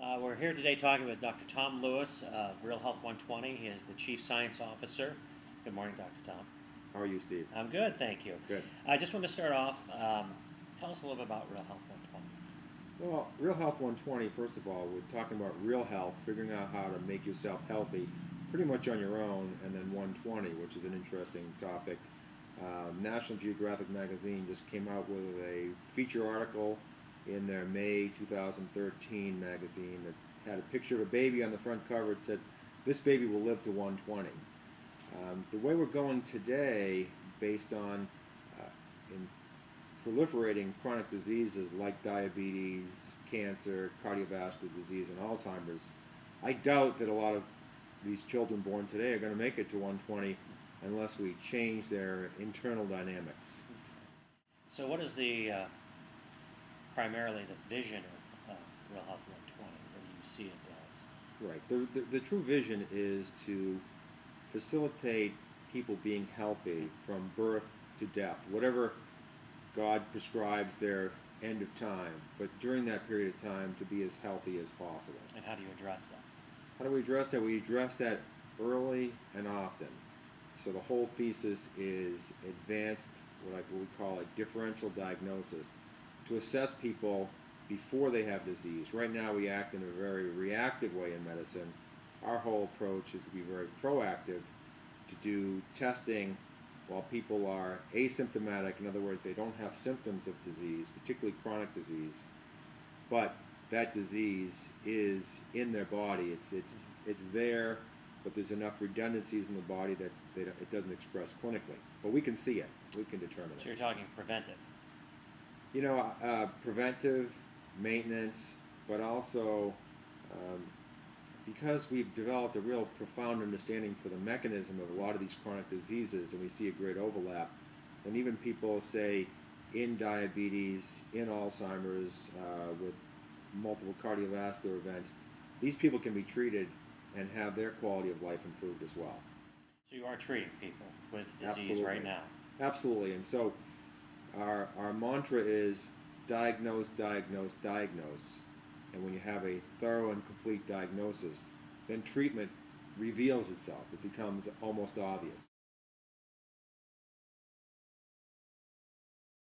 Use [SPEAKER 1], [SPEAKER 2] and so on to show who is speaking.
[SPEAKER 1] We're here today talking with Dr. Tom Lewis of RealHealth120. He is the Chief Science Officer. Good morning, Dr. Tom.
[SPEAKER 2] How are you, Steve?
[SPEAKER 1] I'm good, thank you.
[SPEAKER 2] Good.
[SPEAKER 1] I just want to start off, tell us a little bit about RealHealth120.
[SPEAKER 2] Well, Real Health 120, first of all, we're talking about real health, figuring out how to make yourself healthy pretty much on your own, and then 120, which is an interesting topic. National Geographic magazine just came out with a feature article in their May 2013 magazine that had a picture of a baby on the front cover. It said, "This baby will live to 120." The way we're going today, based on in proliferating chronic diseases like diabetes, cancer, cardiovascular disease, and Alzheimer's, I doubt that a lot of these children born today are going to make it to 120 unless we change their internal dynamics.
[SPEAKER 1] So what is primarily the vision of RealHealth120? What do you see it as?
[SPEAKER 2] Right. The true vision is to facilitate people being healthy from birth to death, whatever God prescribes their end of time, but during that period of time to be as healthy as possible.
[SPEAKER 1] And how do you address that?
[SPEAKER 2] How do we address that? We address that early and often. So the whole thesis is advanced, what we call a differential diagnosis, to assess people before they have disease. Right now we act in a very reactive way in medicine. Our whole approach is to be very proactive, to do testing while people are asymptomatic. In other words, they don't have symptoms of disease, particularly chronic disease, but that disease is in their body. It's there, but there's enough redundancies in the body that it doesn't express clinically. But we can see it. We can determine it.
[SPEAKER 1] So you're talking preventive.
[SPEAKER 2] You know, preventive, maintenance, but also because we've developed a real profound understanding for the mechanism of a lot of these chronic diseases, and we see a great overlap, and even people, say, in diabetes, in Alzheimer's, with multiple cardiovascular events, these people can be treated and have their quality of life improved as well.
[SPEAKER 1] So you are treating people with disease
[SPEAKER 2] Absolutely.
[SPEAKER 1] right now.
[SPEAKER 2] Absolutely. And so our mantra is diagnose, diagnose, diagnose. And when you have a thorough and complete diagnosis, then treatment reveals itself. It becomes almost obvious.